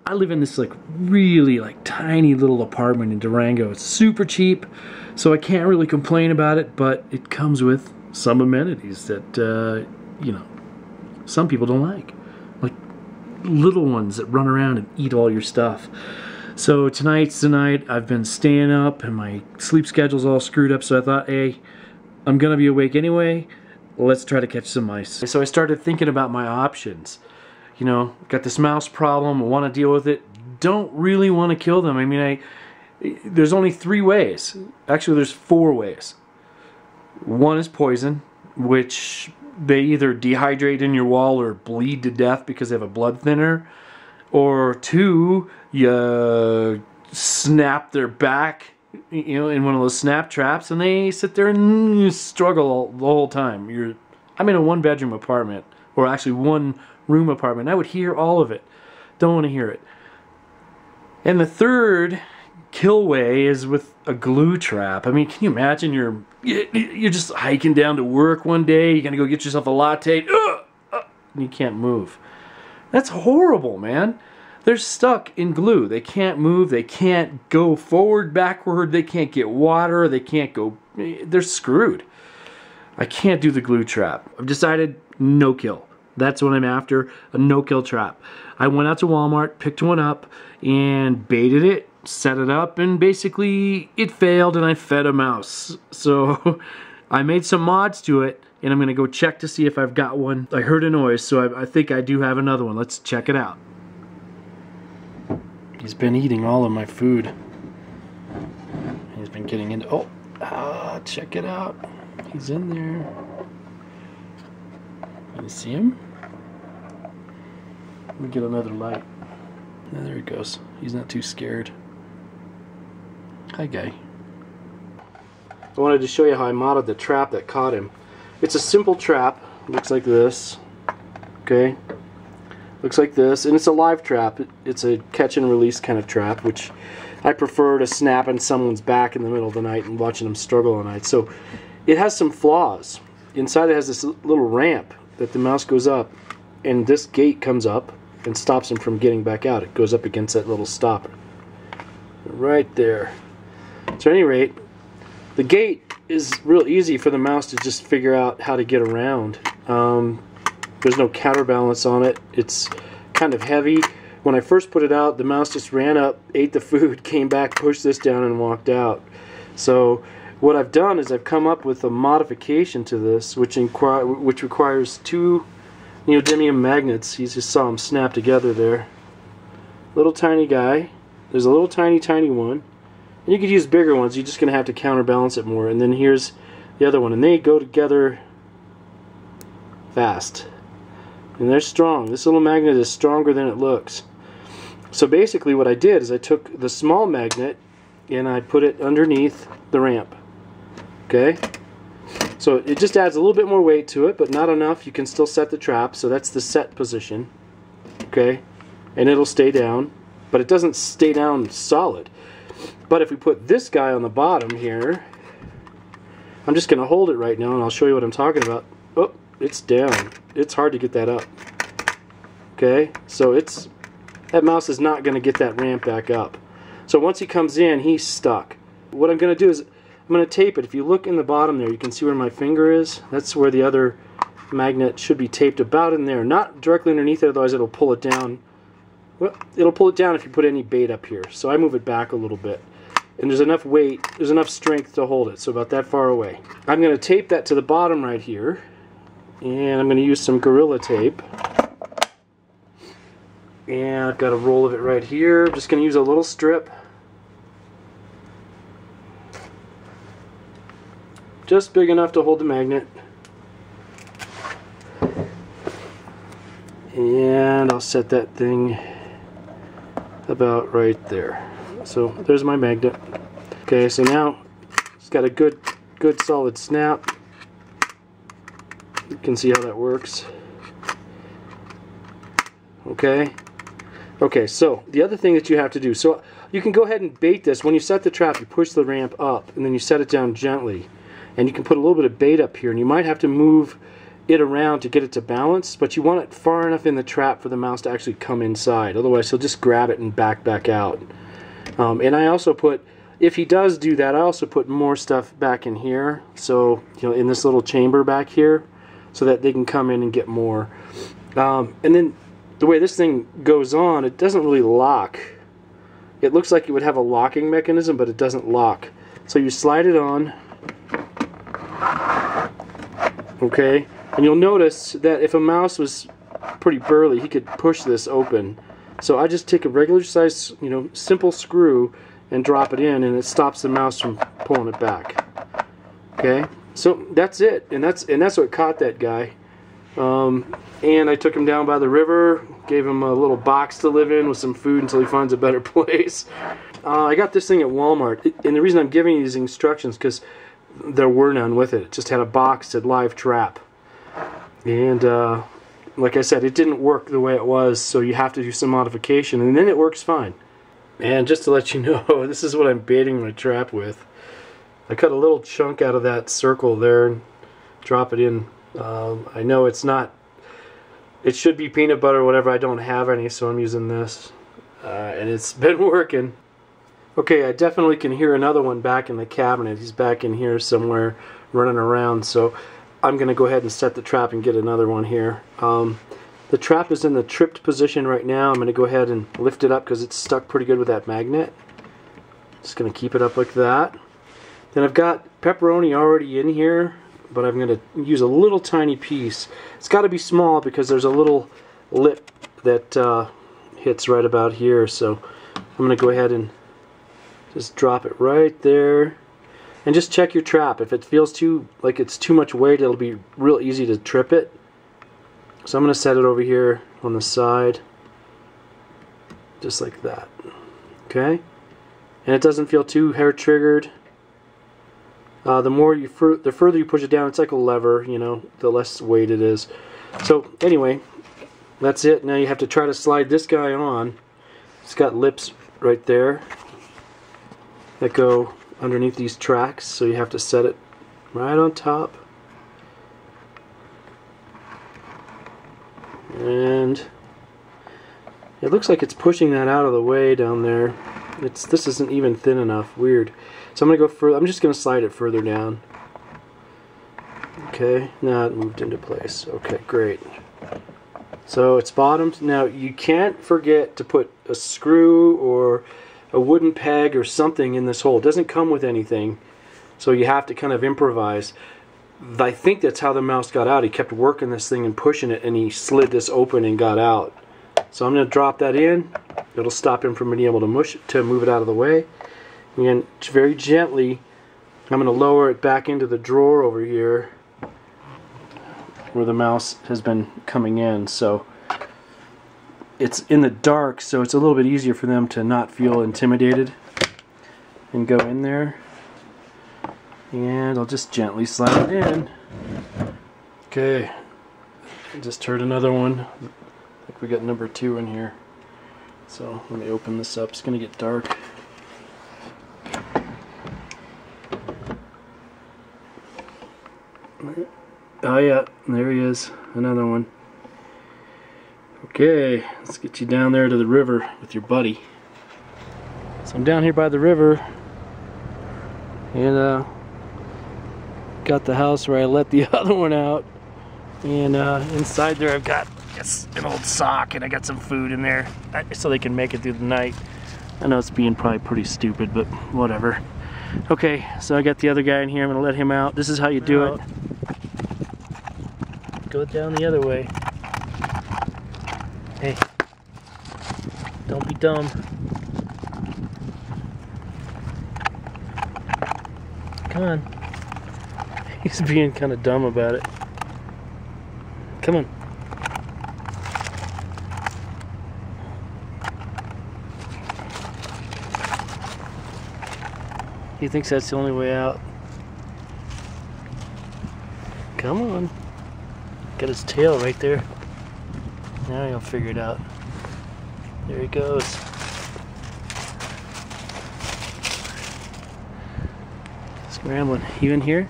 I live in this like really like tiny little apartment in Durango. It's super cheap, so I can't really complain about it, but it comes with some amenities that, you know, some people don't like little ones that run around and eat all your stuff. So tonight's the night. I've been staying up and my sleep schedule's all screwed up, so I thought, hey, I'm gonna be awake anyway, let's try to catch some mice. So I started thinking about my options. You know, got this mouse problem, I want to deal with it, don't really want to kill them. I mean, there's only 3 ways. Actually, there's 4 ways. One is poison, which they either dehydrate in your wall or bleed to death because they have a blood thinner. Or 2, you snap their back, you know, in one of those snap traps, and they sit there and struggle the whole time. I'm in a 1-bedroom apartment, or actually 1-room apartment. I would hear all of it. Don't want to hear it. And the 3rd kill way is with a glue trap. I mean, can you imagine you're just hiking down to work one day, you're gonna go get yourself a latte, and you can't move. That's horrible, man. They're stuck in glue. They can't move, they can't go forward, backward, they can't get water, they can't go, they're screwed. I can't do the glue trap. I've decided no kill. That's what I'm after, a no-kill trap. I went out to Walmart, picked one up, and baited it, set it up, and basically it failed and I fed a mouse. So I made some mods to it, and I'm gonna go check to see if I've got one. I heard a noise, so I think I do have another one. Let's check it out. He's been eating all of my food. He's been getting into, check it out. He's in there. You see him? Let me get another light. There he goes. He's not too scared. Hi, guy. I wanted to show you how I modded the trap that caught him. It's a simple trap. Looks like this. Okay? Looks like this. And it's a live trap. It's a catch and release kind of trap, which I prefer to snapping someone's back in the middle of the night and watching them struggle all night. So it has some flaws. Inside it has this little ramp that the mouse goes up, and this gate comes up and stops him from getting back out. It goes up against that little stopper. Right there. So at any rate, the gate is real easy for the mouse to just figure out how to get around. There's no counterbalance on it. It's kind of heavy. When I first put it out, the mouse just ran up, ate the food, came back, pushed this down, and walked out. So what I've done is I've come up with a modification to this, which requires 2 neodymium magnets. You just saw them snap together there. Little tiny guy. There's a little tiny one. And you could use bigger ones. You're just going to have to counterbalance it more. And then here's the other one. And they go together fast. And they're strong. This little magnet is stronger than it looks. So basically what I did is I took the small magnet and I put it underneath the ramp. Okay? So it just adds a little bit more weight to it, but not enough. You can still set the trap, so that's the set position. Okay? And it'll stay down, but it doesn't stay down solid. But if we put this guy on the bottom here, I'm just going to hold it right now and I'll show you what I'm talking about. Oh, it's down. It's hard to get that up. Okay? So that mouse is not going to get that ramp back up. So once he comes in, he's stuck. What I'm going to do is I'm going to tape it. If you look in the bottom there, you can see where my finger is. That's where the other magnet should be taped, about in there. Not directly underneath it, otherwise it'll pull it down. Well, it'll pull it down if you put any bait up here. So I move it back a little bit. And there's enough weight, there's enough strength to hold it, so about that far away. I'm going to tape that to the bottom right here. And I'm going to use some Gorilla Tape. And I've got a roll of it right here. I'm just going to use a little strip. Just big enough to hold the magnet. And I'll set that thing about right there. So there's my magnet. Okay, so now it's got a good solid snap. You can see how that works. Okay. Okay, so the other thing that you have to do, so you can go ahead and bait this. When you set the trap, you push the ramp up and then you set it down gently. And you can put a little bit of bait up here, and you might have to move it around to get it to balance, but you want it far enough in the trap for the mouse to actually come inside. Otherwise, he'll just grab it and back out. And I also put, if he does do that, I also put more stuff back in here. So, you know, in this little chamber back here, so that they can come in and get more. And then the way this thing goes on, it doesn't really lock. It looks like it would have a locking mechanism, but it doesn't lock. So you slide it on. Okay, and you'll notice that if a mouse was pretty burly, he could push this open. So I just take a regular size, you know, simple screw and drop it in, and it stops the mouse from pulling it back. Okay, so that's it, and that's what caught that guy. And I took him down by the river, gave him a little box to live in with some food until he finds a better place. I got this thing at Walmart, and the reason I'm giving you these instructions because there were none with it. It just had a box that said live trap. And like I said, it didn't work the way it was, so you have to do some modification, and then it works fine. And just to let you know, this is what I'm baiting my trap with. I cut a little chunk out of that circle there and drop it in. I know it's not, it should be peanut butter or whatever. I don't have any, so I'm using this. And it's been working. Okay, I definitely can hear another one back in the cabinet. He's back in here somewhere running around, so I'm going to go ahead and set the trap and get another one here. The trap is in the tripped position right now. I'm going to go ahead and lift it up because it's stuck pretty good with that magnet. Just going to keep it up like that. Then I've got pepperoni already in here, but I'm going to use a little tiny piece. It's got to be small because there's a little lip that hits right about here, so I'm going to go ahead and just drop it right there. And just check your trap. If it feels like it's too much weight, it'll be real easy to trip it. So I'm going to set it over here on the side, just like that. Okay? And it doesn't feel too hair triggered. The further you push it down, it's like a lever, you know, the less weight it is. So anyway, that's it. Now you have to try to slide this guy on. It's got lips right there that go underneath these tracks, so you have to set it right on top. And it looks like it's pushing that out of the way down there. This isn't even thin enough. Weird. So I'm going to go further. I'm just going to slide it further down. Okay, now it moved into place. Okay, great. So it's bottomed. Now you can't forget to put a screw or a wooden peg or something in this hole. It doesn't come with anything, so you have to kind of improvise. I think that's how the mouse got out. He kept working this thing and pushing it, and he slid this open and got out. So I'm going to drop that in. It'll stop him from being able to move it out of the way. And very gently, I'm going to lower it back into the drawer over here where the mouse has been coming in. So it's in the dark, so it's a little bit easier for them to not feel intimidated and go in there. And I'll just gently slide it in. Okay, I just heard another one. I think we got number 2 in here. So let me open this up. It's going to get dark. Oh yeah, there he is. Another one. Okay, let's get you down there to the river with your buddy. So I'm down here by the river, and got the house where I let the other one out, and inside there I've got an old sock, and I got some food in there so they can make it through the night. I know it's being probably pretty stupid, but whatever. Okay, so I got the other guy in here. I'm gonna let him out. This is how you do it. Go down the other way. Hey, don't be dumb. Come on. He's being kind of dumb about it. Come on. He thinks that's the only way out. Come on. Got his tail right there. Now he'll figure it out. There he goes. Scrambling. You in here?